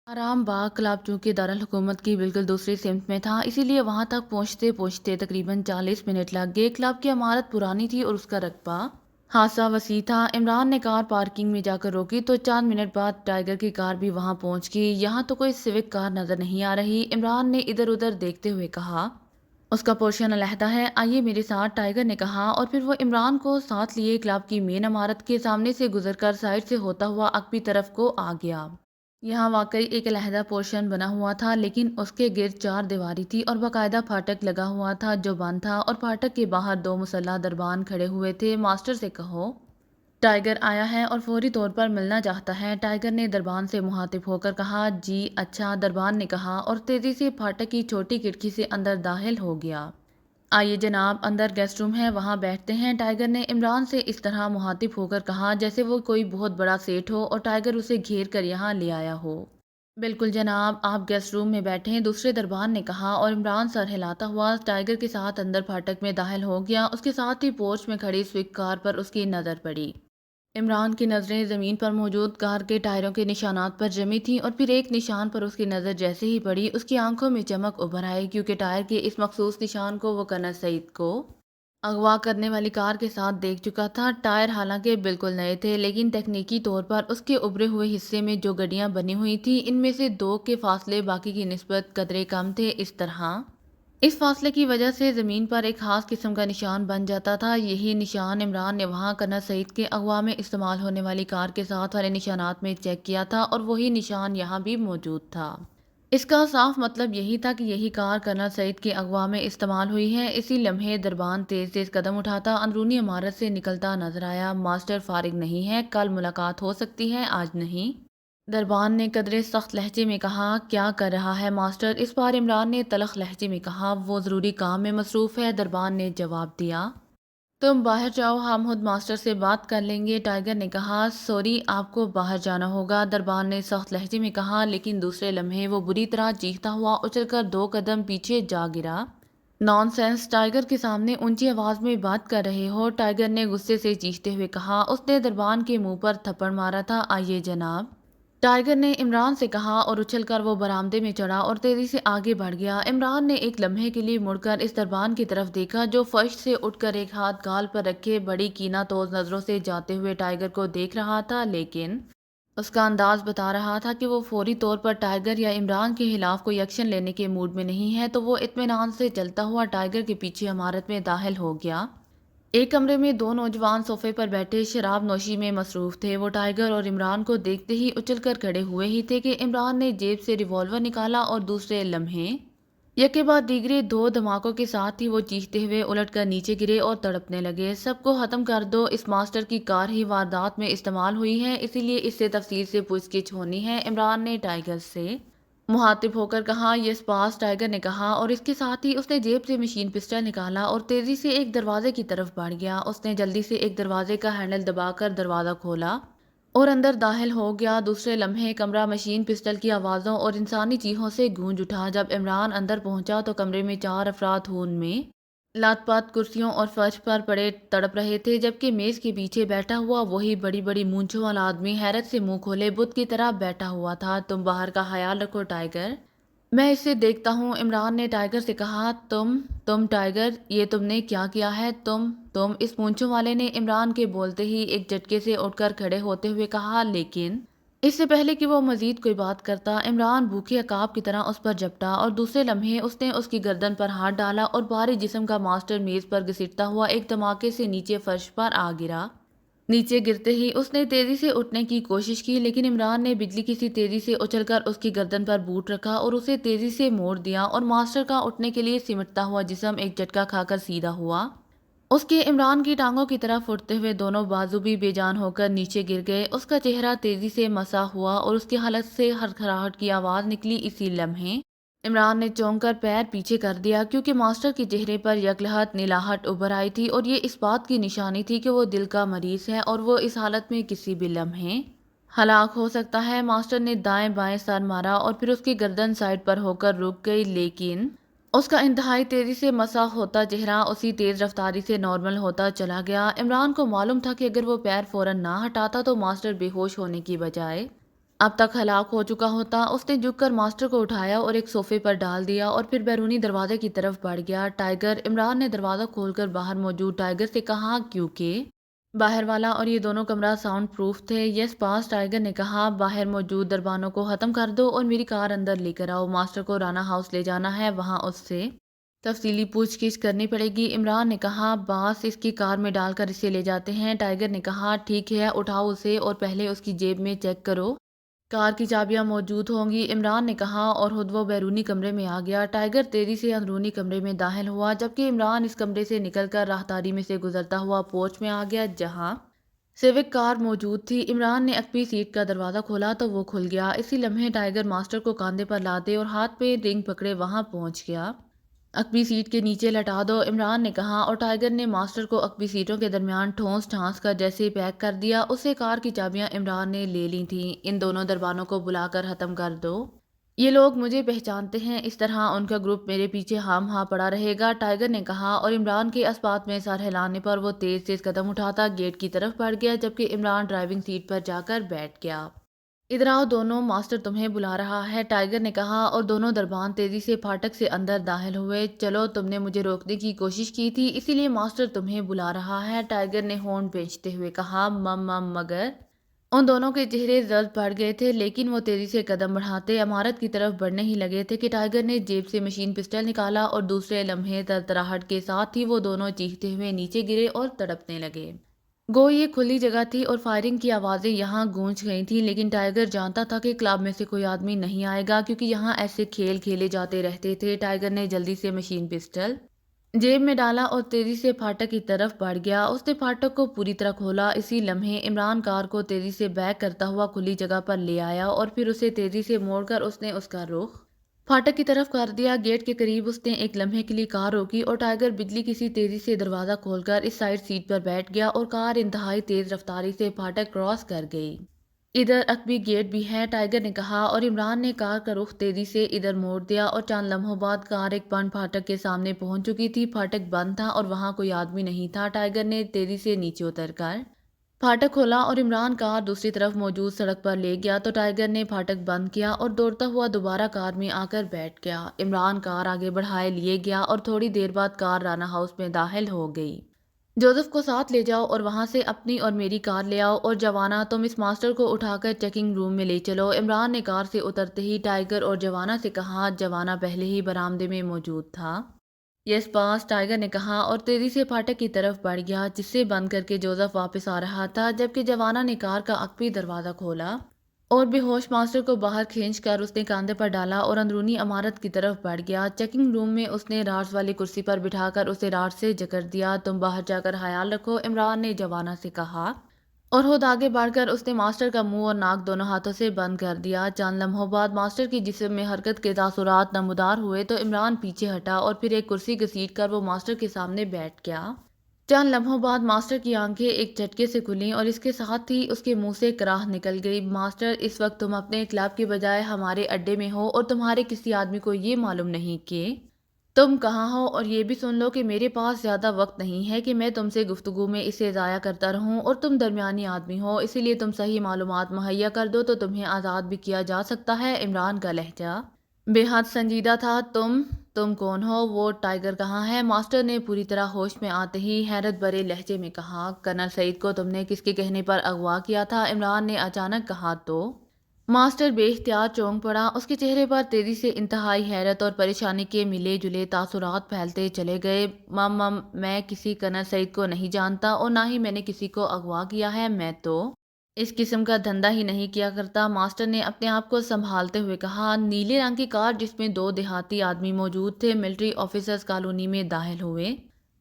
آرام باغ کلب چونکہ دارالحکومت کی بالکل دوسری سمت میں تھا، اسی لیے وہاں تک پہنچتے پہنچتے تقریباً 40 منٹ لگ گئے۔ کلب کی عمارت پرانی تھی اور اس کا رقبہ خاصا وسیع تھا۔ عمران نے کار پارکنگ میں جا کر روکی تو چند منٹ بعد ٹائیگر کی کار بھی وہاں پہنچ گئی۔ یہاں تو کوئی سوک کار نظر نہیں آ رہی۔ عمران نے ادھر ادھر دیکھتے ہوئے کہا، اس کا پورشن علیحدہ ہے، آئیے میرے ساتھ، ٹائیگر نے کہا، اور پھر وہ عمران کو ساتھ لیے کلب کی مین عمارت کے سامنے سے گزر کر سائڈ سے ہوتا ہوا عقبی طرف کو آ گیا۔ یہاں واقعی ایک علیحدہ پورشن بنا ہوا تھا، لیکن اس کے گرد چار دیواری تھی اور باقاعدہ پھاٹک لگا ہوا تھا جو بند تھا، اور پھاٹک کے باہر دو مسلح دربان کھڑے ہوئے تھے۔ ماسٹر سے کہو ٹائیگر آیا ہے اور فوری طور پر ملنا چاہتا ہے، ٹائیگر نے دربان سے مخاطب ہو کر کہا۔ جی اچھا، دربان نے کہا اور تیزی سے پھاٹک کی چھوٹی کھڑکی سے اندر داخل ہو گیا۔ آئیے جناب، اندر گیسٹ روم ہے، وہاں بیٹھتے ہیں، ٹائیگر نے عمران سے اس طرح مخاطب ہو کر کہا جیسے وہ کوئی بہت بڑا سیٹھ ہو اور ٹائیگر اسے گھیر کر یہاں لے آیا ہو۔ بالکل جناب، آپ گیسٹ روم میں بیٹھیں، دوسرے دربان نے کہا، اور عمران سر ہلاتا ہوا ٹائیگر کے ساتھ اندر پھاٹک میں داخل ہو گیا۔ اس کے ساتھ ہی پورچ میں کھڑی سوئفٹ کار پر اس کی نظر پڑی۔ عمران کی نظریں زمین پر موجود کار کے ٹائروں کے نشانات پر جمی تھیں، اور پھر ایک نشان پر اس کی نظر جیسے ہی پڑی اس کی آنکھوں میں چمک ابھر آئی، کیونکہ ٹائر کے اس مخصوص نشان کو وہ کرنل سعید کو اغوا کرنے والی کار کے ساتھ دیکھ چکا تھا۔ ٹائر حالانکہ بالکل نئے تھے، لیکن تکنیکی طور پر اس کے ابھرے ہوئے حصے میں جو گڈیاں بنی ہوئی تھیں ان میں سے دو کے فاصلے باقی کی نسبت قدرے کم تھے۔ اس فاصلے کی وجہ سے زمین پر ایک خاص قسم کا نشان بن جاتا تھا۔ یہی نشان عمران نے وہاں کرنل سعید کے اغوا میں استعمال ہونے والی کار کے ساتھ والے نشانات میں چیک کیا تھا، اور وہی نشان یہاں بھی موجود تھا۔ اس کا صاف مطلب یہی تھا کہ یہی کار کرنل سعید کے اغوا میں استعمال ہوئی ہے۔ اسی لمحے دربان تیز تیز قدم اٹھاتا اندرونی عمارت سے نکلتا نظر آیا۔ ماسٹر فارغ نہیں ہے، کل ملاقات ہو سکتی ہے، آج نہیں، دربان نے قدرے سخت لہجے میں کہا۔ کیا کر رہا ہے ماسٹر؟ اس بار عمران نے تلخ لہجے میں کہا۔ وہ ضروری کام میں مصروف ہے، دربان نے جواب دیا۔ تم باہر جاؤ، ہم خود ماسٹر سے بات کر لیں گے، ٹائیگر نے کہا۔ سوری، آپ کو باہر جانا ہوگا، دربان نے سخت لہجے میں کہا، لیکن دوسرے لمحے وہ بری طرح چیختا ہوا اچھل کر 2 قدم پیچھے جا گرا۔ نان سینس، ٹائیگر کے سامنے اونچی آواز میں بات کر رہے ہو، ٹائیگر نے غصے سے چیختے ہوئے کہا۔ اس نے دربان کے منہ پر تھپڑ مارا تھا۔ آئیے جناب، ٹائیگر نے عمران سے کہا، اور اچھل کر وہ برآمدے میں چڑھا اور تیزی سے آگے بڑھ گیا۔ عمران نے ایک لمحے کے لیے مڑ کر اس دربان کی طرف دیکھا جو فرش سے اٹھ کر ایک ہاتھ گال پر رکھے بڑی کینہ توز نظروں سے جاتے ہوئے ٹائیگر کو دیکھ رہا تھا، لیکن اس کا انداز بتا رہا تھا کہ وہ فوری طور پر ٹائیگر یا عمران کے خلاف کوئی ایکشن لینے کے موڈ میں نہیں ہے۔ تو وہ اطمینان سے چلتا ہوا ٹائیگر کے پیچھے عمارت میں داخل ہو گیا۔ ایک کمرے میں دو نوجوان صوفے پر بیٹھے شراب نوشی میں مصروف تھے۔ وہ ٹائیگر اور عمران کو دیکھتے ہی اچھل کر کھڑے ہوئے ہی تھے کہ عمران نے جیب سے ریوالور نکالا، اور دوسرے لمحے یکے بعد دیگرے 2 دھماکوں کے ساتھ ہی وہ چیختے ہوئے الٹ کر نیچے گرے اور تڑپنے لگے۔ سب کو ختم کر دو، اس ماسٹر کی کار ہی واردات میں استعمال ہوئی ہے، اسی لیے اس سے تفصیل سے پوچھ گچھ ہونی ہے، عمران نے ٹائیگر سے مخاطب ہو کر کہا۔ یس باس، ٹائیگر نے کہا، اور اس کے ساتھ ہی اس نے جیب سے مشین پسٹل نکالا اور تیزی سے ایک دروازے کی طرف بڑھ گیا۔ اس نے جلدی سے ایک دروازے کا ہینڈل دبا کر دروازہ کھولا اور اندر داخل ہو گیا۔ دوسرے لمحے کمرہ مشین پسٹل کی آوازوں اور انسانی چیخوں سے گونج اٹھا۔ جب عمران اندر پہنچا تو کمرے میں 4 افراد خون میں لت پت کرسیوں اور فرش پر پڑے تڑپ رہے تھے، جبکہ میز کے پیچھے بیٹھا ہوا وہی بڑی بڑی مونچھوں والا آدمی حیرت سے منہ کھولے بت کی طرح بیٹھا ہوا تھا۔ تم باہر کا خیال رکھو ٹائیگر، میں اسے دیکھتا ہوں، عمران نے ٹائیگر سے کہا۔ تم ٹائیگر، یہ تم نے کیا کیا ہے؟ تم اس مونچھوں والے نے عمران کے بولتے ہی ایک جھٹکے سے اٹھ کر کھڑے ہوتے ہوئے کہا، لیکن اس سے پہلے کہ وہ مزید کوئی بات کرتا عمران بھوکے عقاب کی طرح اس پر جھپٹا، اور دوسرے لمحے اس نے اس کی گردن پر ہاتھ ڈالا اور بھاری جسم کا ماسٹر میز پر گھسیٹتا ہوا ایک دھماکے سے نیچے فرش پر آ گرا۔ نیچے گرتے ہی اس نے تیزی سے اٹھنے کی کوشش کی، لیکن عمران نے بجلی کی سی تیزی سے اچھل کر اس کی گردن پر بوٹ رکھا اور اسے تیزی سے موڑ دیا، اور ماسٹر کا اٹھنے کے لیے سمٹتا ہوا جسم ایک جھٹکا کھا کر سیدھا ہوا۔ اس کے عمران کی ٹانگوں کی طرف اٹھتے ہوئے دونوں بازو بھی بے جان ہو کر نیچے گر گئے۔ اس کا چہرہ تیزی سے مسح ہوا اور اس کی حلق سے ہڑکھڑاہٹ کی آواز نکلی۔ اسی لمحے عمران نے چونک کر پیر پیچھے کر دیا، کیونکہ ماسٹر کے چہرے پر یکلہت نیلاہٹ ابھر آئی تھی، اور یہ اس بات کی نشانی تھی کہ وہ دل کا مریض ہے اور وہ اس حالت میں کسی بھی لمحے ہلاک ہو سکتا ہے۔ ماسٹر نے دائیں بائیں سر مارا اور پھر اس کی گردن سائڈ پر ہو کر رک گئی، لیکن اس کا انتہائی تیزی سے مسح ہوتا چہرہ اسی تیز رفتاری سے نارمل ہوتا چلا گیا۔ عمران کو معلوم تھا کہ اگر وہ پیر فوراً نہ ہٹاتا تو ماسٹر بے ہوش ہونے کی بجائے اب تک ہلاک ہو چکا ہوتا۔ اس نے جھک کر ماسٹر کو اٹھایا اور ایک صوفے پر ڈال دیا اور پھر بیرونی دروازے کی طرف بڑھ گیا۔ ٹائیگر، عمران نے دروازہ کھول کر باہر موجود ٹائیگر سے کہا، کیونکہ باہر والا اور یہ دونوں کمرہ ساؤنڈ پروف تھے۔ یس باس، ٹائیگر نے کہا، باہر موجود دربانوں کو ختم کر دو اور میری کار اندر لے کر آؤ۔ ماسٹر کو رانا ہاؤس لے جانا ہے، وہاں اس سے تفصیلی پوچھ گچھ کرنی پڑے گی۔ عمران نے کہا، باس اس کی کار میں ڈال کر اسے لے جاتے ہیں۔ ٹائیگر نے کہا، ٹھیک ہے، اٹھاؤ اسے اور پہلے اس کی جیب میں چیک کرو، کار کی چابیاں موجود ہوں گی۔ عمران نے کہا اور خود وہ بیرونی کمرے میں آ گیا۔ ٹائیگر تیزی سے اندرونی کمرے میں داخل ہوا جبکہ عمران اس کمرے سے نکل کر راہداری میں سے گزرتا ہوا پورچ میں آ گیا جہاں سیوک کار موجود تھی۔ عمران نے عقبی سیٹ کا دروازہ کھولا تو وہ کھل گیا۔ اسی لمحے ٹائیگر ماسٹر کو کاندھے پر لادے اور ہاتھ پہ رنگ پکڑے وہاں پہنچ گیا۔ عقبی سیٹ کے نیچے لٹا دو، عمران نے کہا اور ٹائیگر نے ماسٹر کو عقبی سیٹوں کے درمیان ٹھونس ٹھانس کر جیسے ہی پیک کر دیا۔ اسے کار کی چابیاں عمران نے لے لی تھیں۔ ان دونوں دربانوں کو بلا کر ختم کر دو، یہ لوگ مجھے پہچانتے ہیں، اس طرح ان کا گروپ میرے پیچھے ہام ہاں پڑا رہے گا، ٹائیگر نے کہا اور عمران کے اسبات میں سر ہلانے پر وہ تیز تیز قدم اٹھاتا گیٹ کی طرف بڑھ گیا جبکہ عمران ڈرائیونگ سیٹ پر جا کر بیٹھ گیا۔ ادھر آؤ دونوں، ماسٹر تمہیں بلا رہا ہے، ٹائیگر نے کہا اور دونوں دربان تیزی سے پھاٹک سے اندر داخل ہوئے۔ چلو، تم نے مجھے روکنے کی کوشش کی تھی، اسی لیے ماسٹر تمہیں بلا رہا ہے، ٹائیگر نے ہونٹ بھینچتے ہوئے کہا۔ مگر ان دونوں کے چہرے زرد پڑ گئے تھے لیکن وہ تیزی سے قدم بڑھاتے عمارت کی طرف بڑھنے ہی لگے تھے کہ ٹائیگر نے جیب سے مشین پسٹل نکالا اور دوسرے لمحے ترتراہٹ کے ساتھ ہی وہ دونوں چیختے ہوئے نیچے گرے اور تڑپنے لگے۔ گو یہ کھلی جگہ تھی اور فائرنگ کی آوازیں یہاں گونج گئی تھیں لیکن ٹائیگر جانتا تھا کہ کلب میں سے کوئی آدمی نہیں آئے گا کیونکہ یہاں ایسے کھیل کھیلے جاتے رہتے تھے۔ ٹائیگر نے جلدی سے مشین پسٹل جیب میں ڈالا اور تیزی سے پھاٹک کی طرف بڑھ گیا۔ اس نے پھاٹک کو پوری طرح کھولا۔ اسی لمحے عمران کار کو تیزی سے بیک کرتا ہوا کھلی جگہ پر لے آیا اور پھر اسے تیزی سے موڑ کر اس نے اس کا رخ پھاٹک کی طرف کر دیا۔ گیٹ کے قریب اس نے ایک لمحے کے لیے کار روکی اور ٹائیگر بجلی کسی تیزی سے دروازہ کھول کر اس سائیڈ سیٹ پر بیٹھ گیا اور کار انتہائی تیز رفتاری سے پھاٹک کراس کر گئی۔ ادھر عقبی گیٹ بھی ہے، ٹائیگر نے کہا اور عمران نے کار کا رخ تیزی سے ادھر موڑ دیا اور چند لمحوں بعد کار ایک بند پھاٹک کے سامنے پہنچ چکی تھی۔ پھاٹک بند تھا اور وہاں کوئی آدمی نہیں تھا۔ ٹائیگر نے تیزی سے نیچے اتر کر پھاٹک کھولا اور عمران کار دوسری طرف موجود سڑک پر لے گیا تو ٹائیگر نے پھاٹک بند کیا اور دوڑتا ہوا دوبارہ کار میں آ کر بیٹھ گیا۔ عمران کار آگے بڑھائے لیے گیا اور تھوڑی دیر بعد کار رانا ہاؤس میں داخل ہو گئی۔ جوزف کو ساتھ لے جاؤ اور وہاں سے اپنی اور میری کار لے آؤ اور جوانا تم اس ماسٹر کو اٹھا کر چیکنگ روم میں لے چلو، عمران نے کار سے اترتے ہی ٹائیگر اور جوانا سے کہا۔ جوانا پہلے ہی برآمدے میں موجود تھا۔ یس باس، ٹائیگر نے کہا اور تیزی سے پھاٹک کی طرف بڑھ گیا جسے بند کر کے جوزف واپس آ رہا تھا جبکہ جوانا نے کار کا عقبی دروازہ کھولا اور بے ہوش ماسٹر کو باہر کھینچ کر اس نے کاندھے پر ڈالا اور اندرونی عمارت کی طرف بڑھ گیا۔ چیکنگ روم میں اس نے راڈز والی کرسی پر بٹھا کر اسے راڈ سے جکڑ دیا۔ تم باہر جا کر خیال رکھو، عمران نے جوانا سے کہا اور خود آگے بڑھ کر اس نے ماسٹر کا منہ اور ناک دونوں ہاتھوں سے بند کر دیا۔ چند لمحوں بعد ماسٹر کی جسم میں حرکت کے تاثرات نمودار ہوئے تو عمران پیچھے ہٹا اور پھر ایک کرسی گھسیٹ کر وہ ماسٹر کے سامنے بیٹھ گیا۔ چند لمحوں بعد ماسٹر کی آنکھیں ایک جھٹکے سے کھلیں اور اس کے ساتھ ہی اس کے منہ سے کراہ نکل گئی۔ ماسٹر، اس وقت تم اپنے کلب کے بجائے ہمارے اڈے میں ہو اور تمہارے کسی آدمی کو یہ معلوم نہیں کہ تم کہاں ہو، اور یہ بھی سن لو کہ میرے پاس زیادہ وقت نہیں ہے کہ میں تم سے گفتگو میں اسے ضائع کرتا رہوں، اور تم درمیانی آدمی ہو اسی لیے تم صحیح معلومات مہیا کر دو تو تمہیں آزاد بھی کیا جا سکتا ہے۔ عمران کا لہجہ بے حد سنجیدہ تھا۔ تم کون ہو؟ وہ ٹائیگر کہاں ہے؟ ماسٹر نے پوری طرح ہوش میں آتے ہی حیرت بھرے لہجے میں کہا۔ کرنل سعید کو تم نے کس کے کہنے پر اغوا کیا تھا؟ عمران نے اچانک کہا تو ماسٹر بے اختیار چونک پڑا۔ اس کے چہرے پر تیزی سے انتہائی حیرت اور پریشانی کے ملے جلے تاثرات پھیلتے چلے گئے۔ میں کسی کرنل سعید کو نہیں جانتا اور نہ ہی میں نے کسی کو اغوا کیا ہے، میں تو اس قسم کا دھندا ہی نہیں کیا کرتا، ماسٹر نے اپنے آپ کو سنبھالتے ہوئے کہا۔ نیلے رنگ کی کار جس میں دو دیہاتی آدمی موجود تھے ملٹری آفیسرز کالونی میں داخل ہوئے۔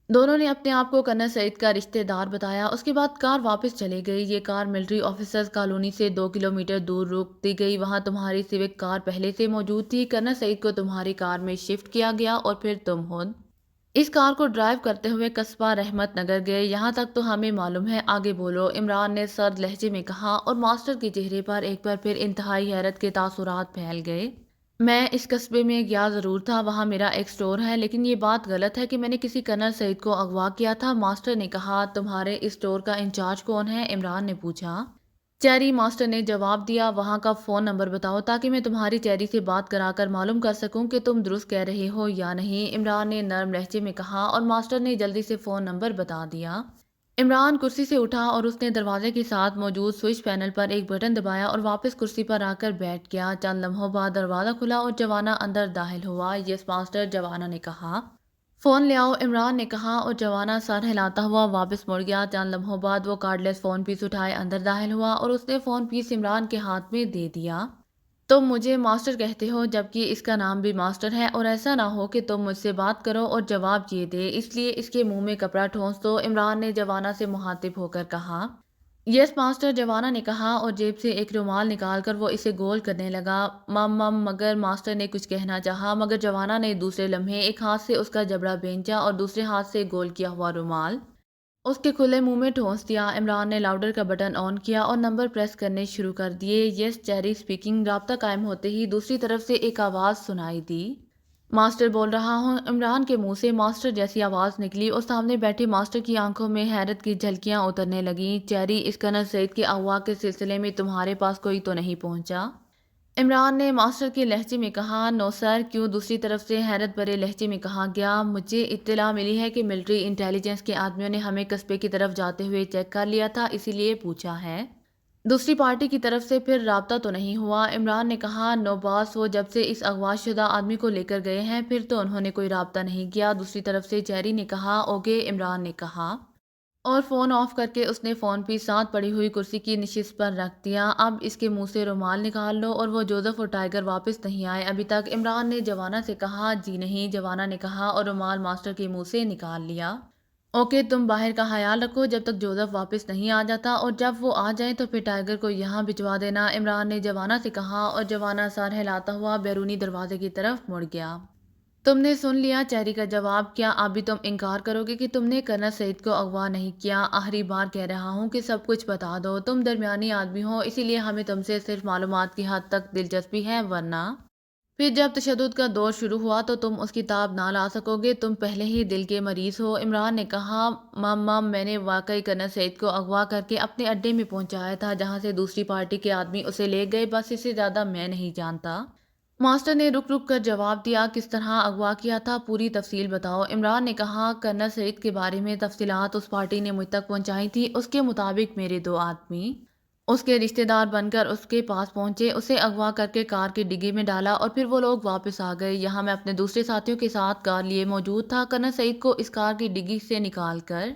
دونوں نے اپنے آپ کو کرنل سعید کا رشتہ دار بتایا۔ اس کے بعد کار واپس چلے گئی۔ یہ کار ملٹری آفیسرز کالونی سے 2 کلومیٹر دور روک دی گئی۔ وہاں تمہاری سیوک کار پہلے سے موجود تھی۔ کرنل سعید کو تمہاری کار میں شفٹ کیا گیا اور پھر تم خود اس کار کو ڈرائیو کرتے ہوئے قصبہ رحمت نگر گئے۔ یہاں تک تو ہمیں معلوم ہے، آگے بولو، عمران نے سرد لہجے میں کہا اور ماسٹر کے چہرے پر ایک بار پھر انتہائی حیرت کے تاثرات پھیل گئے۔ میں اس قصبے میں گیا ضرور تھا، وہاں میرا ایک سٹور ہے، لیکن یہ بات غلط ہے کہ میں نے کسی کرنل سعید کو اغوا کیا تھا، ماسٹر نے کہا۔ تمہارے اس سٹور کا انچارج کون ہے؟ عمران نے پوچھا۔ چیری ماسٹر نے جواب دیا، وہاں کا فون نمبر بتاؤ تاکہ میں تمہاری چیری سے بات کرا کر معلوم کر سکوں کہ تم درست کہہ رہے ہو یا نہیں، عمران نے نرم لہجے میں کہا، اور ماسٹر نے جلدی سے فون نمبر بتا دیا۔ عمران کرسی سے اٹھا اور اس نے دروازے کے ساتھ موجود سوئچ پینل پر ایک بٹن دبایا اور واپس کرسی پر آ کر بیٹھ گیا۔ چند لمحوں بعد دروازہ کھلا اور جوانا اندر داخل ہوا۔ یس ماسٹر، جوانا نے کہا۔ فون لے آؤ، عمران نے کہا، اور جوانا سر ہلاتا ہوا واپس مڑ گیا۔ چند لمحوں بعد وہ کارڈ لیس فون پیس اٹھائے اندر داخل ہوا اور اس نے فون پیس عمران کے ہاتھ میں دے دیا۔ تم مجھے ماسٹر کہتے ہو جبکہ اس کا نام بھی ماسٹر ہے، اور ایسا نہ ہو کہ تم مجھ سے بات کرو اور جواب یہ دے، اس لیے اس کے منہ میں کپڑا ٹھونس دو، عمران نے جوانا سے مخاطب ہو کر کہا۔ یس ماسٹر، جوانا نے کہا، اور جیب سے ایک رومال نکال کر وہ اسے گول کرنے لگا۔ مم مگر ماسٹر نے کچھ کہنا چاہا، مگر جوانا نے دوسرے لمحے ایک ہاتھ سے اس کا جبڑا بھینچا اور دوسرے ہاتھ سے گول کیا ہوا رومال اس کے کھلے منہ میں ٹھونس دیا۔ عمران نے لاؤڈر کا بٹن آن کیا اور نمبر پریس کرنے شروع کر دیے۔ یس چیری اسپیکنگ۔ رابطہ قائم ہوتے ہی دوسری طرف سے ایک آواز سنائی دی۔ ماسٹر بول رہا ہوں۔ عمران کے منہ سے ماسٹر جیسی آواز نکلی اور سامنے بیٹھے ماسٹر کی آنکھوں میں حیرت کی جھلکیاں اترنے لگیں۔ چیری، اس کنر سعید کے اغوا کے سلسلے میں تمہارے پاس کوئی تو نہیں پہنچا؟ عمران نے ماسٹر کے لہجے میں کہا۔ نو سر۔ کیوں؟ دوسری طرف سے حیرت بھرے لہجے میں کہا گیا۔ مجھے اطلاع ملی ہے کہ ملٹری انٹیلیجنس کے آدمیوں نے ہمیں قصبے کی طرف جاتے ہوئے چیک کر لیا تھا، اسی لیے پوچھا ہے۔ دوسری پارٹی کی طرف سے پھر رابطہ تو نہیں ہوا؟ عمران نے کہا۔ نو باس، وہ جب سے اس اغوا شدہ آدمی کو لے کر گئے ہیں پھر تو انہوں نے کوئی رابطہ نہیں کیا، دوسری طرف سے چیری نے کہا۔ اوکے، عمران نے کہا، اور فون آف کر کے اس نے فون پی ساتھ پڑی ہوئی کرسی کی نشست پر رکھ دیا۔ اب اس کے منہ سے رومال نکال لو، اور وہ جوزف اور ٹائیگر واپس نہیں آئے ابھی تک؟ عمران نے جوانا سے کہا۔ جی نہیں، جوانا نے کہا، اور رومال ماسٹر کے منہ سے نکال لیا۔ اوکے، تم باہر کا خیال رکھو جب تک جوزف واپس نہیں آ جاتا، اور جب وہ آ جائیں تو پھر ٹائیگر کو یہاں بھجوا دینا، عمران نے جوانا سے کہا، اور جوانا سر ہلاتا ہوا بیرونی دروازے کی طرف مڑ گیا۔ تم نے سن لیا چیری کا جواب۔ کیا اب بھی تم انکار کرو گے کہ تم نے کرنل سعید کو اغوا نہیں کیا؟ آخری بار کہہ رہا ہوں کہ سب کچھ بتا دو، تم درمیانی آدمی ہو، اسی لیے ہمیں تم سے صرف معلومات کی حد تک دلچسپی ہے، ورنہ پھر جب تشدد کا دور شروع ہوا تو تم اس کی تاب نہ لا سکو گے، تم پہلے ہی دل کے مریض ہو، عمران نے کہا۔ مم میں نے واقعی کرنل سعید کو اغوا کر کے اپنے اڈے میں پہنچایا تھا جہاں سے دوسری پارٹی کے آدمی اسے لے گئے، بس اس سے زیادہ میں نہیں جانتا، ماسٹر نے رک رک کر جواب دیا۔ کس طرح اغوا کیا تھا، پوری تفصیل بتاؤ، عمران نے کہا۔ کرنل سعید کے بارے میں تفصیلات اس پارٹی نے مجھ تک پہنچائی تھی، اس کے مطابق میرے دو آدمی اس کے رشتہ دار بن کر اس کے پاس پہنچے، اسے اغوا کر کے کار کی ڈگی میں ڈالا اور پھر وہ لوگ واپس آ گئے۔ یہاں میں اپنے دوسرے ساتھیوں کے ساتھ کار لیے موجود تھا۔ کرنل سعید کو اس کار کی ڈگی سے نکال کر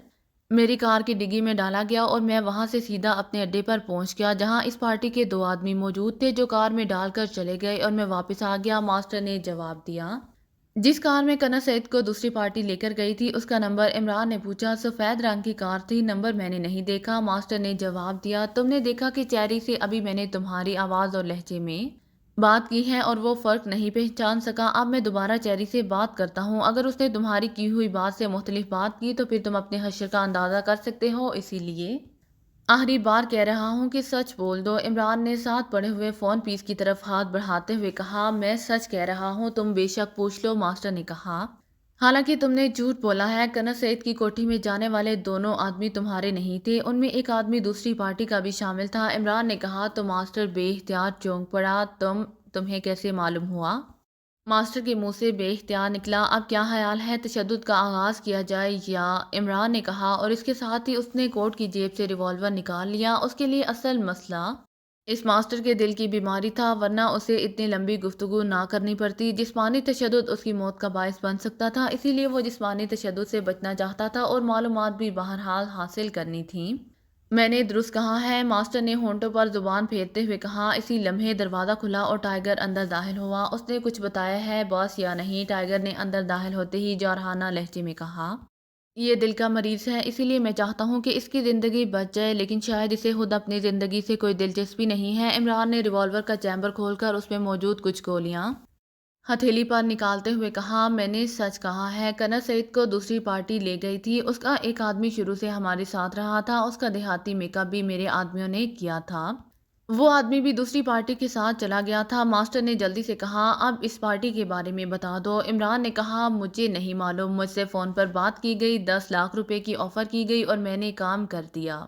میری کار کی ڈگی میں ڈالا گیا اور میں وہاں سے سیدھا اپنے اڈے پر پہنچ گیا جہاں اس پارٹی کے دو آدمی موجود تھے جو کار میں ڈال کر چلے گئے، اور میں واپس آ گیا، ماسٹر نے جواب دیا۔ جس کار میں کرنل سعید کو دوسری پارٹی لے کر گئی تھی اس کا نمبر؟ عمران نے پوچھا۔ سفید رنگ کی کار تھی، نمبر میں نے نہیں دیکھا، ماسٹر نے جواب دیا۔ تم نے دیکھا کہ چیری سے ابھی میں نے تمہاری آواز اور لہجے میں بات کی ہے اور وہ فرق نہیں پہچان سکا۔ اب میں دوبارہ چیری سے بات کرتا ہوں، اگر اس نے تمہاری کی ہوئی بات سے مختلف بات کی تو پھر تم اپنے حشر کا اندازہ کر سکتے ہو، اسی لیے آخری بار کہہ رہا ہوں کہ سچ بول دو، عمران نے ساتھ پڑے ہوئے فون پیس کی طرف ہاتھ بڑھاتے ہوئے کہا۔ میں سچ کہہ رہا ہوں، تم بے شک پوچھ لو، ماسٹر نے کہا۔ حالانکہ تم نے جھوٹ بولا ہے، کرنل سعید کی کوٹھی میں جانے والے دونوں آدمی تمہارے نہیں تھے، ان میں ایک آدمی دوسری پارٹی کا بھی شامل تھا، عمران نے کہا۔ تو ماسٹر بے اختیار چونک پڑا۔ تمہیں کیسے معلوم ہوا؟ ماسٹر کے منہ سے بے اختیار نکلا۔ اب کیا خیال ہے، تشدد کا آغاز کیا جائے یا؟ عمران نے کہا، اور اس کے ساتھ ہی اس نے کوٹ کی جیب سے ریوالور نکال لیا۔ اس کے لیے اصل مسئلہ اس ماسٹر کے دل کی بیماری تھا، ورنہ اسے اتنی لمبی گفتگو نہ کرنی پڑتی۔ جسمانی تشدد اس کی موت کا باعث بن سکتا تھا، اسی لیے وہ جسمانی تشدد سے بچنا چاہتا تھا اور معلومات بھی بہرحال حاصل کرنی تھیں۔ میں نے درست کہا ہے، ماسٹر نے ہونٹوں پر زبان پھیرتے ہوئے کہا۔ اسی لمحے دروازہ کھلا اور ٹائیگر اندر داخل ہوا۔ اس نے کچھ بتایا ہے باس یا نہیں؟ ٹائیگر نے اندر داخل ہوتے ہی جارحانہ لہجے میں کہا۔ یہ دل کا مریض ہے، اسی لیے میں چاہتا ہوں کہ اس کی زندگی بچ جائے، لیکن شاید اسے خود اپنی زندگی سے کوئی دلچسپی نہیں ہے۔ عمران نے ریوالور کا چیمبر کھول کر اس میں موجود کچھ گولیاں ہتھیلی پر نکالتے ہوئے کہا۔ میں نے سچ کہا ہے، کرنل سعید کو دوسری پارٹی لے گئی تھی، اس کا ایک آدمی شروع سے ہمارے ساتھ رہا تھا، اس کا دیہاتی میک اپ بھی میرے آدمیوں نے کیا تھا، وہ آدمی بھی دوسری پارٹی کے ساتھ چلا گیا تھا، ماسٹر نے جلدی سے کہا۔ اب اس پارٹی کے بارے میں بتا دو، عمران نے کہا۔ مجھے نہیں معلوم، مجھ سے فون پر بات کی گئی، 10 لاکھ روپے کی آفر کی گئی اور میں نے کام کر دیا۔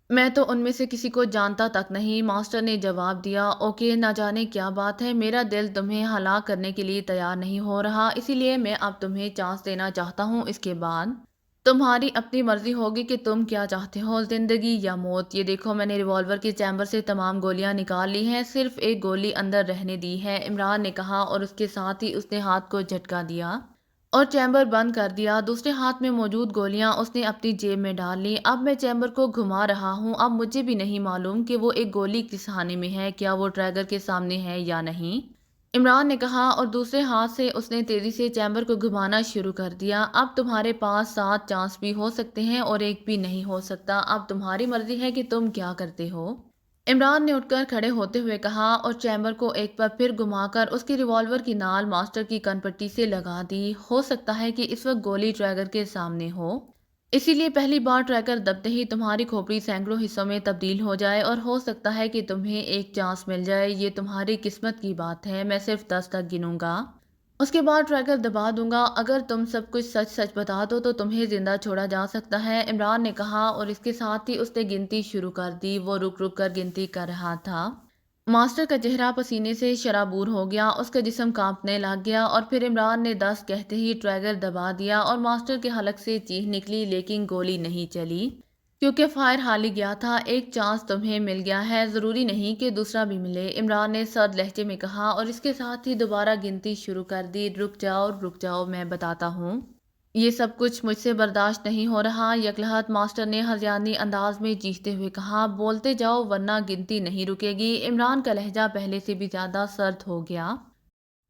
میں تو ان میں سے کسی کو جانتا تک نہیں، ماسٹر نے جواب دیا۔ اوکے، نہ جانے کیا بات ہے، میرا دل تمہیں ہلاک کرنے کے لیے تیار نہیں ہو رہا، اسی لیے میں اب تمہیں چانس دینا چاہتا ہوں۔ اس کے بعد تمہاری اپنی مرضی ہوگی کہ تم کیا چاہتے ہو، زندگی یا موت۔ یہ دیکھو، میں نے ریوالور کے چیمبر سے تمام گولیاں نکال لی ہیں، صرف ایک گولی اندر رہنے دی ہے، عمران نے کہا، اور اس کے ساتھ ہی اس نے ہاتھ کو جھٹکا دیا اور چیمبر بند کر دیا۔ دوسرے ہاتھ میں موجود گولیاں اس نے اپنی جیب میں ڈال لی۔ اب میں چیمبر کو گھما رہا ہوں، اب مجھے بھی نہیں معلوم کہ وہ ایک گولی کس خانے میں ہے، کیا وہ ٹریگر کے سامنے ہے یا نہیں، عمران نے کہا، اور دوسرے ہاتھ سے اس نے تیزی سے چیمبر کو گھمانا شروع کر دیا۔ اب تمہارے پاس 7 چانس بھی ہو سکتے ہیں اور ایک بھی نہیں ہو سکتا، اب تمہاری مرضی ہے کہ تم کیا کرتے ہو، عمران نے اٹھ کر کھڑے ہوتے ہوئے کہا، اور چیمبر کو ایک بار پھر گھما کر اس کی ریوالور کی نال ماسٹر کی کن پٹی سے لگا دی۔ ہو سکتا ہے کہ اس وقت گولی ٹریگر کے سامنے ہو، اسی لیے پہلی بار ٹریگر دبتے ہی تمہاری کھوپڑی سینکڑوں حصوں میں تبدیل ہو جائے، اور ہو سکتا ہے کہ تمہیں ایک چانس مل جائے، یہ تمہاری قسمت کی بات ہے، میں صرف 10 تک گنوں گا، اس کے بعد ٹریگر دبا دوں گا، اگر تم سب کچھ سچ سچ بتا دو تو تمہیں زندہ چھوڑا جا سکتا ہے، عمران نے کہا، اور اس کے ساتھ ہی اس نے گنتی شروع کر دی۔ وہ رک رک کر گنتی کر رہا تھا۔ ماسٹر کا چہرہ پسینے سے شرابور ہو گیا، اس کا جسم کانپنے لگ گیا، اور پھر عمران نے 10 کہتے ہی ٹریگر دبا دیا اور ماسٹر کے حلق سے چیخ نکلی، لیکن گولی نہیں چلی کیونکہ فائر حالی گیا تھا۔ ایک چانس تمہیں مل گیا ہے، ضروری نہیں کہ دوسرا بھی ملے، عمران نے سرد لہجے میں کہا، اور اس کے ساتھ ہی دوبارہ گنتی شروع کر دی۔ رک جاؤ، میں بتاتا ہوں، یہ سب کچھ مجھ سے برداشت نہیں ہو رہا، یکلہت ماسٹر نے ہذیانی انداز میں چیختے ہوئے کہا، بولتے جاؤ ورنہ گنتی نہیں رکے گی۔ عمران کا لہجہ پہلے سے بھی زیادہ سرد ہو گیا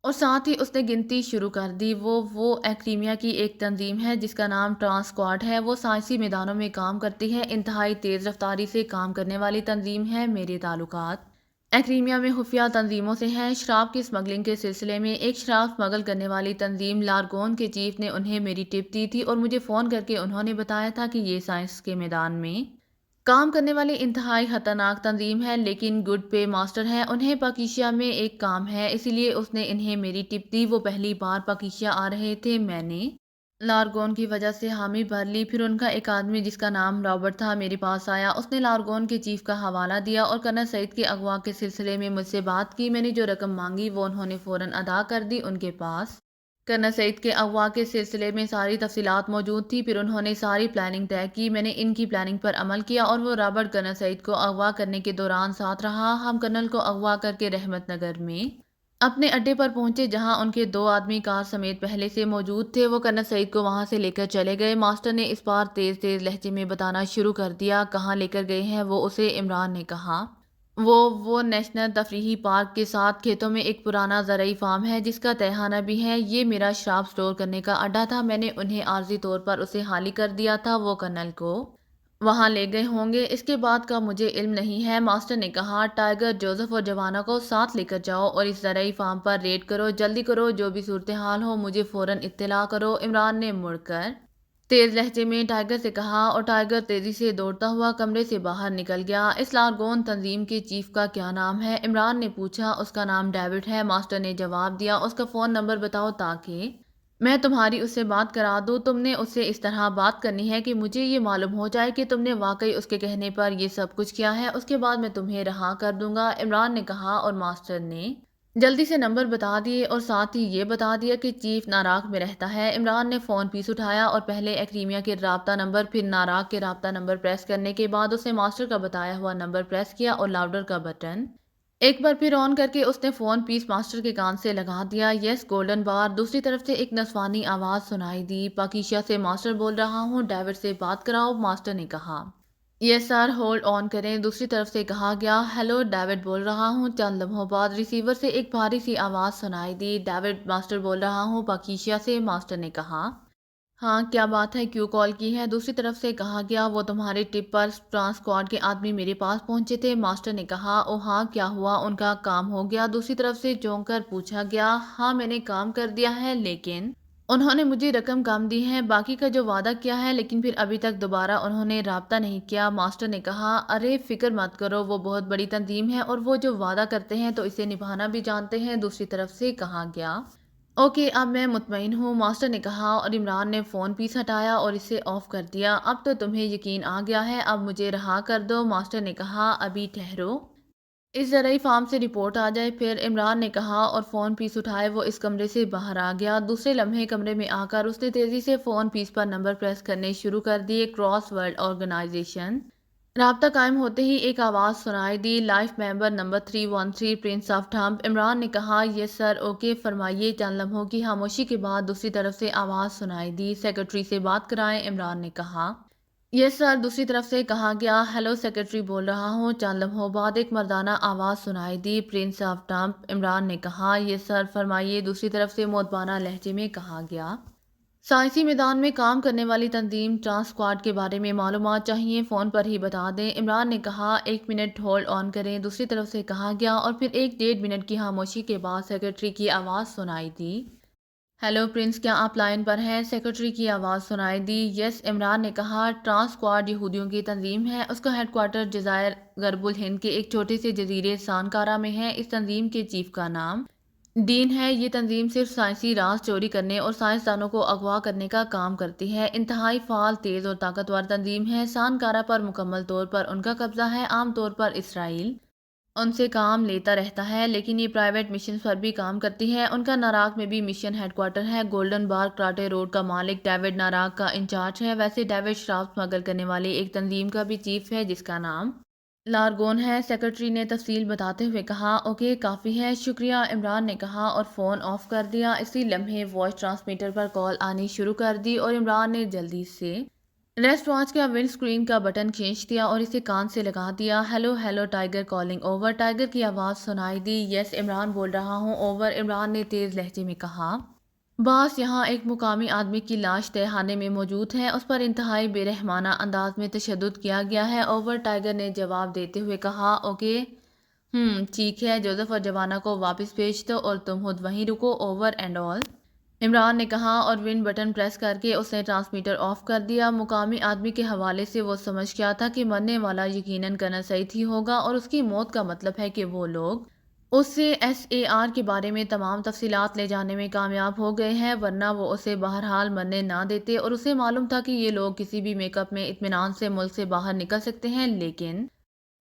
اور ساتھ ہی اس نے گنتی شروع کر دی۔ وہ ایکریمیا کی ایک تنظیم ہے جس کا نام ٹرانس اسکواڈ ہے، وہ سائنسی میدانوں میں کام کرتی ہے، انتہائی تیز رفتاری سے کام کرنے والی تنظیم ہے۔ میرے تعلقات ایکریمیا میں خفیہ تنظیموں سے ہیں، شراب کی اسمگلنگ کے سلسلے میں ایک شراب اسمگل کرنے والی تنظیم لارگون کے چیف نے انہیں میری ٹپ دی تھی اور مجھے فون کر کے انہوں نے بتایا تھا کہ یہ سائنس کے میدان میں کام کرنے والی انتہائی خطرناک تنظیم ہے، لیکن گڈ پے ماسٹر ہے، انہیں پاکیشیا میں ایک کام ہے، اسی لیے اس نے انہیں میری ٹپ دی۔ وہ پہلی بار پاکیشیا آ رہے تھے، میں نے لارگون کی وجہ سے حامی بھر لی، پھر ان کا ایک آدمی جس کا نام رابرٹ تھا میرے پاس آیا، اس نے لارگون کے چیف کا حوالہ دیا اور کرنل سعید کے اغوا کے سلسلے میں مجھ سے بات کی۔ میں نے جو رقم مانگی وہ انہوں نے فوراً ادا کر دی۔ ان کے پاس کرنل سعید کے اغوا کے سلسلے میں ساری تفصیلات موجود تھی، پھر انہوں نے ساری پلاننگ طے کی، میں نے ان کی پلاننگ پر عمل کیا اور وہ رابرٹ کرنل سعید کو اغوا کرنے کے دوران ساتھ رہا۔ ہم کرنل کو اغوا کر کے رحمت نگر میں اپنے اڈے پر پہنچے جہاں ان کے 2 آدمی کار سمیت پہلے سے موجود تھے، وہ کرنل سعید کو وہاں سے لے کر چلے گئے۔ ماسٹر نے اس بار تیز تیز لہجے میں بتانا شروع کر دیا، کہاں لے کر گئے ہیں وہ اسے، عمران نے کہا، وہ نیشنل تفریحی پارک کے ساتھ کھیتوں میں ایک پرانا زرعی فارم ہے جس کا تہخانہ بھی ہے، یہ میرا شراب سٹور کرنے کا اڈا تھا، میں نے انہیں عارضی طور پر اسے خالی کر دیا تھا، وہ کرنل کو وہاں لے گئے ہوں گے، اس کے بعد کا مجھے علم نہیں ہے، ماسٹر نے کہا، ٹائیگر، جوزف اور جوانا کو ساتھ لے کر جاؤ اور اس زرعی فارم پر ریڈ کرو، جلدی کرو، جو بھی صورتحال ہو مجھے فوراً اطلاع کرو، عمران نے مڑ کر تیز لہجے میں ٹائیگر سے کہا، اور ٹائیگر تیزی سے دوڑتا ہوا کمرے سے باہر نکل گیا۔ اس لارگون تنظیم کے چیف کا کیا نام ہے، عمران نے پوچھا۔ اس کا نام ڈیوڈ ہے، ماسٹر نے جواب دیا، اس کا فون نمبر بتاؤ تاکہ میں تمہاری اس سے بات کرا دوں، تم نے اس سے اس طرح بات کرنی ہے کہ مجھے یہ معلوم ہو جائے کہ تم نے واقعی اس کے کہنے پر یہ سب کچھ کیا ہے، اس کے بعد میں تمہیں رہا کر دوں گا، عمران نے کہا، اور ماسٹر نے جلدی سے نمبر بتا دیے اور ساتھ ہی یہ بتا دیا کہ چیف ناراک میں رہتا ہے۔ عمران نے فون پیس اٹھایا اور پہلے ایکریمیا کے رابطہ نمبر پھر ناراک کے رابطہ نمبر پریس کرنے کے بعد اس نے ماسٹر کا بتایا ہوا نمبر پریس کیا اور لاؤڈر کا بٹن ایک بار پھر آن کر کے اس نے فون پیس ماسٹر کے کان سے لگا دیا۔ یس گولڈن بار، دوسری طرف سے ایک نسوانی آواز سنائی دی، پاکیشا سے ماسٹر بول رہا ہوں، ڈیوڈ سے بات کراؤ، ماسٹر نے کہا۔ یس سر، ہولڈ آن کریں، دوسری طرف سے کہا گیا۔ ہیلو، ڈیوڈ بول رہا ہوں۔ چند لمحوں بعد ریسیور سے ایک بھاری سی آواز سنائی دی، ڈیوڈ، ماسٹر بول رہا ہوں پاکیشا سے، ماسٹر نے کہا۔ ہاں کیا بات ہے، کیوں کال کی ہے، دوسری طرف سے کہا گیا۔ وہ تمہارے ٹپ پر ٹرانس اسکواڈ کے آدمی میرے پاس پہنچے تھے، ماسٹر نے کہا۔ او ہاں، کیا ہوا، ان کا کام ہو گیا، دوسری طرف سے چونک کر پوچھا گیا۔ ہاں میں نے کام کر دیا ہے، لیکن انہوں نے مجھے رقم کم دی ہے، باقی کا جو وعدہ کیا ہے، لیکن پھر ابھی تک دوبارہ انہوں نے رابطہ نہیں کیا، ماسٹر نے کہا۔ ارے فکر مت کرو، وہ بہت بڑی تنظیم ہے اور وہ جو وعدہ کرتے ہیں تو اسے نبھانا بھی جانتے ہیں، دوسری طرف سے کہا گیا۔ اوکے اب میں مطمئن ہوں، ماسٹر نے کہا اور عمران نے فون پیس ہٹایا اور اسے آف کر دیا۔ اب تو تمہیں یقین آ گیا ہے، اب مجھے رہا کر دو، ماسٹر نے کہا ابھی ٹھہرو، اس زرعی فارم سے رپورٹ آ جائے۔ پھر عمران نے کہا اور فون پیس اٹھائے وہ اس کمرے سے باہر آ گیا۔ دوسرے لمحے کمرے میں آ کر اس نے تیزی سے فون پیس پر نمبر پریس کرنے شروع کر دیے۔ Cross world organisation. رابطہ قائم ہوتے ہی ایک آواز سنائی دی، life member number 313 prince of thumb. Imran نے کہا یس سر، اوکے فرمائیے۔ چند لمحوں کی خاموشی کے بعد دوسری طرف سے آواز سنائی دی، سیکرٹری سے بات کرائیں۔ عمران نے کہا یس سر، دوسری طرف سے کہا گیا۔ ہیلو سیکرٹری بول رہا ہوں۔ چند لمحوں بعد ایک مردانہ آواز سنائی دی، پرنس آف ٹھمب۔ عمران نے کہا یس سر فرمائیے، دوسری طرف سے مؤدبانہ لہجے میں کہا گیا۔ سائنسی میدان میں کام کرنے والی تنظیم ٹرانس اسکواڈ کے بارے میں معلومات چاہیے، فون پر ہی بتا دیں۔ عمران نے کہا 1 منٹ ہولڈ آن کریں، دوسری طرف سے کہا گیا اور پھر 1 ڈیڑھ منٹ کی خاموشی کے بعد سیکرٹری کی آواز سنائی دی۔ ہیلو پرنس، کیا آپ لائن پر ہیں؟ سیکرٹری کی آواز سنائی دی۔ یس، عمران نے کہا۔ ٹرانس اسکواڈ یہودیوں کی تنظیم ہے، اس کا ہیڈ کوارٹر جزائر غرب الہند کے ایک چھوٹے سے جزیرے سانکارا میں ہے۔ اس تنظیم کے چیف کا نام ڈین ہے۔ یہ تنظیم صرف سائنسی راز چوری کرنے اور سائنسدانوں کو اغوا کرنے کا کام کرتی ہے۔ انتہائی فعال، تیز اور طاقتور تنظیم ہے۔ سانکارا پر مکمل طور پر ان کا قبضہ ہے۔ عام طور پر اسرائیل ان سے کام لیتا رہتا ہے، لیکن یہ پرائیویٹ مشنز پر بھی کام کرتی ہے۔ ان کا ناراک میں بھی مشن ہیڈ کوارٹر ہے۔ گولڈن بار کراٹے روڈ کا مالک ڈیوڈ ناراک کا انچارج ہے۔ ویسے ڈیوڈ شراب اسمگل کرنے والے ایک تنظیم کا بھی چیف ہے جس کا نام لارگون ہے۔ سیکرٹری نے تفصیل بتاتے ہوئے کہا اوکے کافی ہے، شکریہ۔ عمران نے کہا اور فون آف کر دیا۔ اسی لمحے وائس ٹرانسمیٹر پر کال آنی شروع کر دی اور عمران نے جلدی سے ریسٹ واچ کا ونڈ اسکرین کا بٹن کھینچ دیا اور اسے کان سے لگا دیا۔ Hello hello tiger calling over. Tiger کی آواز سنائی دی۔ یس عمران بول رہا ہوں، اوور۔ عمران نے تیز لہجے میں کہا باس، یہاں ایک مقامی آدمی کی لاش تہہ خانے میں موجود ہے، اس پر انتہائی بے رحمانہ انداز میں تشدد کیا گیا ہے، اوور۔ ٹائیگر نے جواب دیتے ہوئے کہا اوکے ٹھیک ہے، جوزف اور جوانا کو واپس بھیج دو اور تم خود وہیں رکو، اوور اینڈ آل۔ عمران نے کہا اور ونڈ بٹن پریس کر کے اس نے ٹرانسمیٹر آف کر دیا۔ مقامی آدمی کے حوالے سے وہ سمجھ گیا تھا کہ مرنے والا یقیناً کرنل سعید ہی ہوگا اور اس کی موت کا مطلب ہے کہ وہ لوگ اس سے ایس اے آر کے بارے میں تمام تفصیلات لے جانے میں کامیاب ہو گئے ہیں، ورنہ وہ اسے بہرحال مرنے نہ دیتے، اور اسے معلوم تھا کہ یہ لوگ کسی بھی میک اپ میں اطمینان سے ملک سے باہر نکل سکتے ہیں، لیکن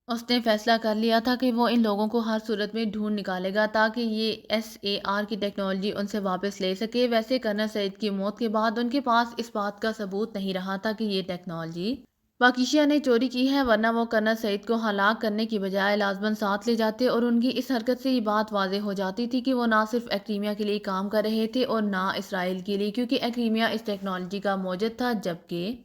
اس نے فیصلہ کر لیا تھا کہ وہ ان لوگوں کو ہر صورت میں ڈھونڈ نکالے گا تاکہ یہ ایس اے آر کی ٹیکنالوجی ان سے واپس لے سکے۔ ویسے کرنل سعید کی موت کے بعد ان کے پاس اس بات کا ثبوت نہیں رہا تھا کہ یہ ٹیکنالوجی پاکیشیا نے چوری کی ہے، ورنہ وہ کرنل سعید کو ہلاک کرنے کی بجائے لازماً ساتھ لے جاتے، اور ان کی اس حرکت سے یہ بات واضح ہو جاتی تھی کہ وہ نہ صرف ایکریمیا کے لیے کام کر رہے تھے اور نہ اسرائیل کے لیے، کیونکہ ایکریمیا اس ٹیکنالوجی کا موجد تھا، جبکہ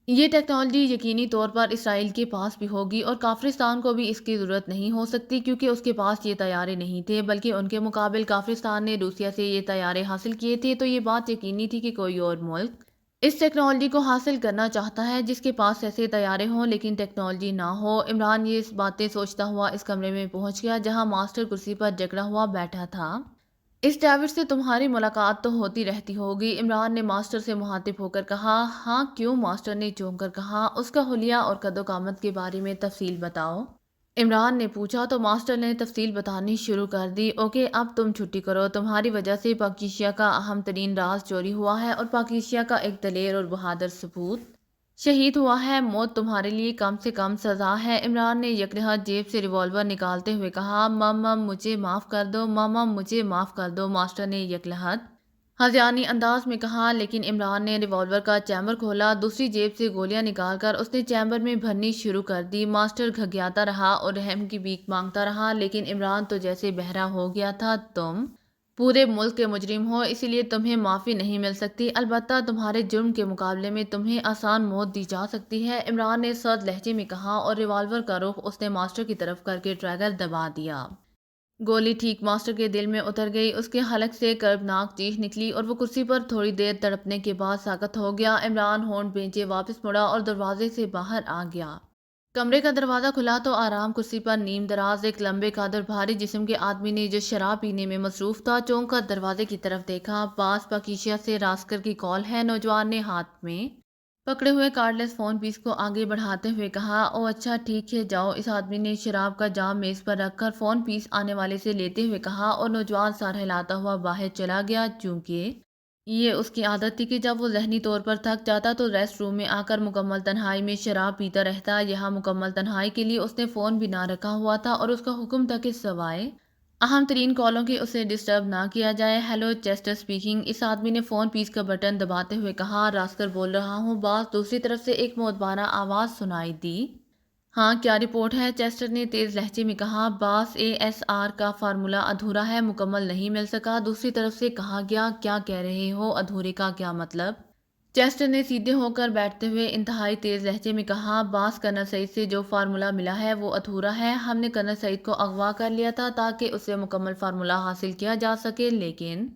یہ ٹیکنالوجی یقینی طور پر اسرائیل کے پاس بھی ہوگی، اور کافرستان کو بھی اس کی ضرورت نہیں ہو سکتی کیونکہ اس کے پاس یہ طیارے نہیں تھے، بلکہ ان کے مقابل کافرستان نے روسیہ سے یہ طیارے حاصل کیے تھے۔ تو یہ بات یقینی تھی کہ کوئی اور ملک اس ٹیکنالوجی کو حاصل کرنا چاہتا ہے جس کے پاس ایسے طیارے ہوں لیکن ٹیکنالوجی نہ ہو۔ عمران یہ باتیں سوچتا ہوا اس کمرے میں پہنچ گیا جہاں ماسٹر کرسی پر جکڑا ہوا بیٹھا تھا۔ اس ڈیوڈ سے تمہاری ملاقات تو ہوتی رہتی ہوگی، عمران نے ماسٹر سے مخاطب ہو کر کہا۔ ہاں کیوں؟ ماسٹر نے چونک کر کہا۔ اس کا حلیہ اور قد و قامت کے بارے میں تفصیل بتاؤ، عمران نے پوچھا۔ تو ماسٹر نے تفصیل بتانی شروع کر دی۔ اوکے اب تم چھٹی کرو، تمہاری وجہ سے پاکیشیا کا اہم ترین راز چوری ہوا ہے اور پاکیشیا کا ایک دلیر اور بہادر سپوت شہید ہوا ہے، موت تمہارے لیے کم سے کم سزا ہے۔ عمران نے یکلحظ جیب سے ریوالور نکالتے ہوئے کہا مم مجھے معاف کر دو، مم مجھے معاف کر دو، ماسٹر نے یکلحظ ہذیانی انداز میں کہا، لیکن عمران نے ریوالور کا چیمبر کھولا، دوسری جیب سے گولیاں نکال کر اس نے چیمبر میں بھرنی شروع کر دی۔ ماسٹر گھگیاتا رہا اور رحم کی بھیک مانگتا رہا، لیکن عمران تو جیسے بہرا ہو گیا تھا۔ تم پورے ملک کے مجرم ہو، اسی لیے تمہیں معافی نہیں مل سکتی، البتہ تمہارے جرم کے مقابلے میں تمہیں آسان موت دی جا سکتی ہے، عمران نے سرد لہجے میں کہا، اور ریوالور کا رخ اس نے ماسٹر کی طرف کر کے ٹریگر دبا دیا۔ گولی ٹھیک ماسٹر کے دل میں اتر گئی، اس کے حلق سے کربناک چیخ نکلی اور وہ کرسی پر تھوڑی دیر تڑپنے کے بعد ساکت ہو گیا۔ عمران ہونٹ بھینچے واپس مڑا اور دروازے سے باہر آ گیا۔ کمرے کا دروازہ کھلا تو آرام کرسی پر نیم دراز ایک لمبے قادر بھاری جسم کے آدمی نے جو شراب پینے میں مصروف تھا چونک کر دروازے کی طرف دیکھا۔ باس، پاکیشیا سے راسکر کی کال ہے، نوجوان نے ہاتھ میں پکڑے ہوئے کارڈ لیس فون پیس کو آگے بڑھاتے ہوئے کہا، او اچھا ٹھیک ہے جاؤ۔ اس آدمی نے شراب کا جام میز پر رکھ کر فون پیس آنے والے سے لیتے ہوئے کہا اور نوجوان سر ہلاتا ہوا باہر چلا گیا، چونکہ یہ اس کی عادت تھی کہ جب وہ ذہنی طور پر تھک جاتا تو ریسٹ روم میں آ کر مکمل تنہائی میں شراب پیتا رہتا۔ یہاں مکمل تنہائی کے لیے اس نے فون بھی نہ رکھا ہوا تھا اور اس کا حکم تھا کہ سوائے اہم ترین کالوں کے اسے ڈسٹرب نہ کیا جائے۔ Hello, Chester speaking. اس آدمی نے فون پیس کا بٹن دباتے ہوئے کہا، راسکل بول رہا ہوں باس۔ دوسری طرف سے ایک مودبانہ آواز سنائی دی۔ ہاں، کیا رپورٹ ہے؟ چیسٹر نے تیز لہجے میں کہا، باس ASR کا فارمولہ ادھورا ہے، مکمل نہیں مل سکا۔ دوسری طرف سے کہا گیا، کیا کہہ رہے ہو؟ ادھورے کا کیا مطلب؟ چیسٹر نے سیدھے ہو کر بیٹھتے ہوئے انتہائی تیز لہجے میں کہا، باس کرنل سعید سے جو فارمولہ ملا ہے وہ ادھورا ہے۔ ہم نے کرنل سعید کو اغوا کر لیا تھا تاکہ اس سے مکمل فارمولہ حاصل کیا جا سکے، لیکن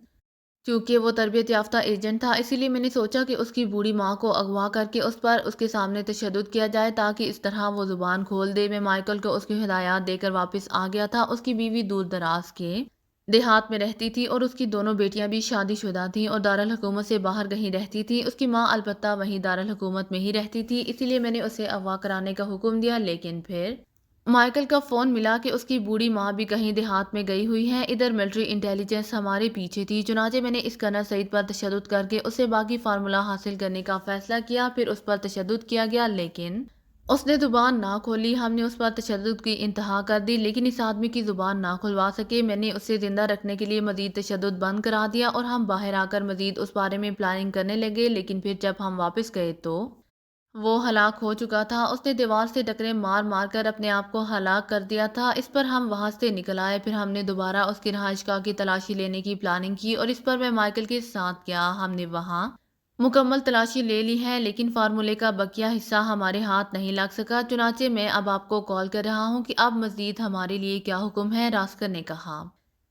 چونکہ وہ تربیت یافتہ ایجنٹ تھا اسی لیے میں نے سوچا کہ اس کی بوڑھی ماں کو اغوا کر کے اس پر اس کے سامنے تشدد کیا جائے تاکہ اس طرح وہ زبان کھول دے۔ میں مائیکل کو اس کی ہدایات دے کر واپس آ گیا تھا۔ اس کی بیوی دور دراز کے دیہات میں رہتی تھی اور اس کی دونوں بیٹیاں بھی شادی شدہ تھیں اور دارالحکومت سے باہر کہیں رہتی تھیں۔ اس کی ماں البتہ وہیں دارالحکومت میں ہی رہتی تھی، اسی لیے میں نے اسے اغوا کرانے کا حکم دیا، لیکن پھر مائیکل کا فون ملا کہ اس کی بوڑھی ماں بھی کہیں دیہات میں گئی ہوئی ہے۔ ادھر ملٹری انٹیلیجنس ہمارے پیچھے تھی، چنانچہ میں نے اس کرنل سعید پر تشدد کر کے اسے باقی فارمولہ حاصل کرنے کا فیصلہ کیا۔ پھر اس پر تشدد کیا گیا، لیکن اس نے زبان نہ کھولی۔ ہم نے اس پر تشدد کی انتہا کر دی، لیکن اس آدمی کی زبان نہ کھلوا سکے۔ میں نے اسے زندہ رکھنے کے لیے مزید تشدد بند کرا دیا اور ہم باہر آ کر مزید اس بارے میں پلاننگ کرنے لگے، لیکن پھر جب ہم واپس گئے تو وہ ہلاک ہو چکا تھا۔ اس نے دیوار سے ٹکرے مار مار کر اپنے آپ کو ہلاک کر دیا تھا۔ اس پر ہم وہاں سے نکل آئے، پھر ہم نے دوبارہ اس کی رہائش گاہ کی تلاشی لینے کی پلاننگ کی اور اس پر میں مائیکل کے ساتھ گیا۔ ہم نے وہاں مکمل تلاشی لے لی ہے، لیکن فارمولے کا بقیہ حصہ ہمارے ہاتھ نہیں لگ سکا، چنانچہ میں اب آپ کو کال کر رہا ہوں کہ اب مزید ہمارے لیے کیا حکم ہے؟ راسکل نے کہا،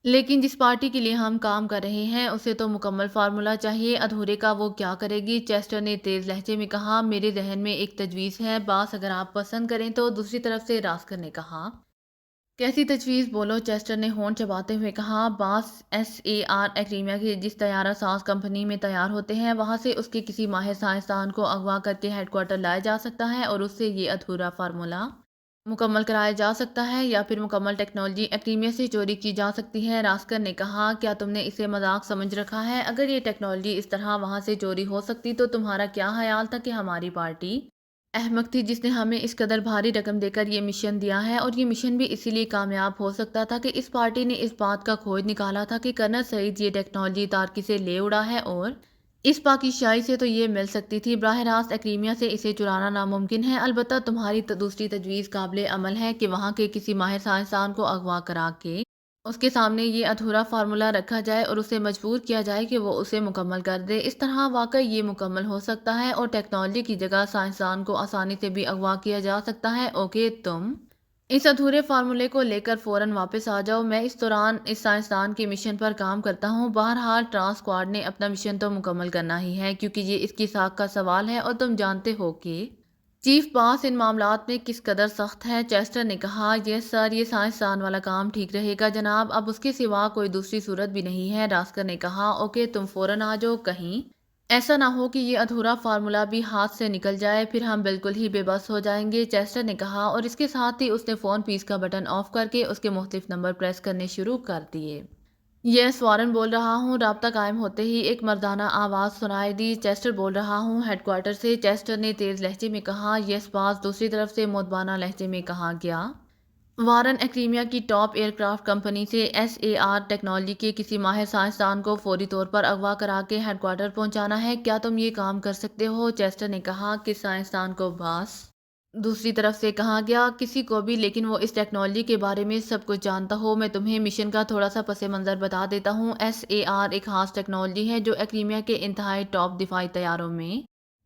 لیکن جس پارٹی کے لیے ہم کام کر رہے ہیں اسے تو مکمل فارمولہ چاہیے، ادھورے کا وہ کیا کرے گی؟ چیسٹر نے تیز لہجے میں کہا، میرے ذہن میں ایک تجویز ہے باس، اگر آپ پسند کریں تو۔ دوسری طرف سے راسکل نے کہا، کیسی تجویز؟ بولو۔ چیسٹر نے ہونٹ چباتے ہوئے کہا، باس SAR ایکریمیا کے جس طیارہ ساز کمپنی میں تیار ہوتے ہیں وہاں سے اس کے کسی ماہر سائنسدان کو اغوا کر کے ہیڈ کوارٹر لایا جا سکتا ہے اور اس سے یہ ادھورا فارمولہ مکمل کرایا جا سکتا ہے، یا پھر مکمل ٹیکنالوجی ایکریمیا سے چوری کی جا سکتی ہے۔ راسکل نے کہا، کیا تم نے اسے مذاق سمجھ رکھا ہے؟ اگر یہ ٹیکنالوجی اس طرح وہاں سے چوری ہو سکتی تو تمہارا کیا خیال تھا کہ ہماری پارٹی احمق تھی جس نے ہمیں اس قدر بھاری رقم دے کر یہ مشن دیا ہے؟ اور یہ مشن بھی اسی لیے کامیاب ہو سکتا تھا کہ اس پارٹی نے اس بات کا کھوج نکالا تھا کہ کرنل سعید یہ ٹیکنالوجی تارکی سے لے اڑا ہے اور اس پاکیزائی سے تو یہ مل سکتی تھی، براہ راست ایکریمیا سے اسے چرانا ناممکن ہے۔ البتہ تمہاری دوسری تجویز قابل عمل ہے کہ وہاں کے کسی ماہر سائنسدان کو اغوا کرا کے اس کے سامنے یہ ادھورا فارمولہ رکھا جائے اور اسے مجبور کیا جائے کہ وہ اسے مکمل کر دے۔ اس طرح واقعی یہ مکمل ہو سکتا ہے اور ٹیکنالوجی کی جگہ سائنسدان کو آسانی سے بھی اغوا کیا جا سکتا ہے۔ اوکے، تم اس ادھورے فارمولے کو لے کر فوراً واپس آ جاؤ، میں اس دوران اس سائنسدان کے مشن پر کام کرتا ہوں۔ بہرحال ٹرانس اسکواڈ نے اپنا مشن تو مکمل کرنا ہی ہے کیونکہ یہ اس کی ساکھ کا سوال ہے، اور تم جانتے ہو کہ چیف باس ان معاملات میں کس قدر سخت ہے۔ چیسٹر نے کہا، یس سر، یہ سائنسدان والا کام ٹھیک رہے گا جناب، اب اس کے سوا کوئی دوسری صورت بھی نہیں ہے۔ راسکل نے کہا، اوکے، تم فوراً آ جاؤ، کہیں ایسا نہ ہو کہ یہ ادھورا فارمولہ بھی ہاتھ سے نکل جائے، پھر ہم بالکل ہی بے بس ہو جائیں گے۔ چیسٹر نے کہا، اور اس کے ساتھ ہی اس نے فون پیس کا بٹن آف کر کے اس کے مختلف نمبر پریس کرنے شروع کر دیے۔ یس، وارن بول رہا ہوں۔ رابطہ قائم ہوتے ہی ایک مردانہ آواز سنائی دی، چیسٹر بول رہا ہوں، ہیڈ کوارٹر سے۔ چیسٹر نے تیز لہجے میں کہا، یس باس۔ دوسری طرف سے مودبانہ لہجے میں کہا گیا، وارن ایکریمیا کی ٹاپ ایئر کرافٹ کمپنی سے SAR ٹیکنالوجی کے کسی ماہر سائنسدان کو فوری طور پر اغوا کرا کے ہیڈ کوارٹر پہنچانا ہے، کیا تم یہ کام کر سکتے ہو؟ چیسٹر نے کہا، کس سائنسدان کو باس؟ دوسری طرف سے کہا گیا، کسی کو بھی، لیکن وہ اس ٹیکنالوجی کے بارے میں سب کچھ جانتا ہو۔ میں تمہیں مشن کا تھوڑا سا پس منظر بتا دیتا ہوں۔ SAR ایک خاص ٹیکنالوجی ہے جو ایکریمیا کے انتہائی ٹاپ دفاعی طیاروں میں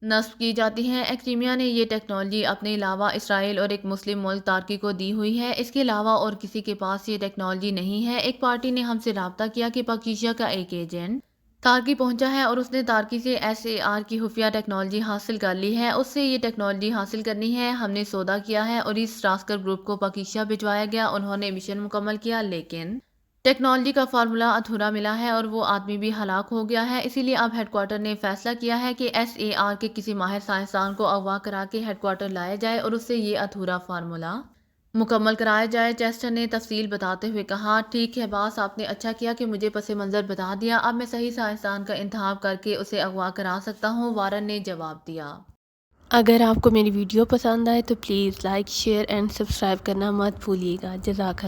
نصب کی جاتی ہے۔ ایکریمیا نے یہ ٹیکنالوجی اپنے علاوہ اسرائیل اور ایک مسلم ملک ترکی کو دی ہوئی ہے، اس کے علاوہ اور کسی کے پاس یہ ٹیکنالوجی نہیں ہے۔ ایک پارٹی نے ہم سے رابطہ کیا کہ پاکیزا کا ایک ایجنٹ تارکی پہنچا ہے اور اس نے تارکی سے SAR کی خفیہ ٹیکنالوجی حاصل کر لی ہے، اس سے یہ ٹیکنالوجی حاصل کرنی ہے۔ ہم نے سودا کیا ہے اور اس راسکل گروپ کو پاکیزا بھجوایا گیا، انہوں نے مشن مکمل کیا، لیکن ٹیکنالوجی کا فارمولا ادھورا ملا ہے اور وہ آدمی بھی ہلاک ہو گیا ہے، اسی لیے اب ہیڈ کوارٹر نے فیصلہ کیا ہے کہ SAR کے کسی ماہر سائنسدان کو اغوا کرا کے ہیڈ کوارٹر لایا جائے اور اس سے یہ ادھورا فارمولا مکمل کرایا جائے۔ چیسٹر نے تفصیل بتاتے ہوئے کہا، ٹھیک ہے باس، آپ نے اچھا کیا کہ مجھے پس منظر بتا دیا، اب میں صحیح سائنسدان کا انتخاب کر کے اسے اغوا کرا سکتا ہوں، وارن نے جواب دیا۔ اگر آپ کو میری ویڈیو پسند آئے تو please like, share and subscribe کرنا مت بھولیے گا۔ جزاک اللہ۔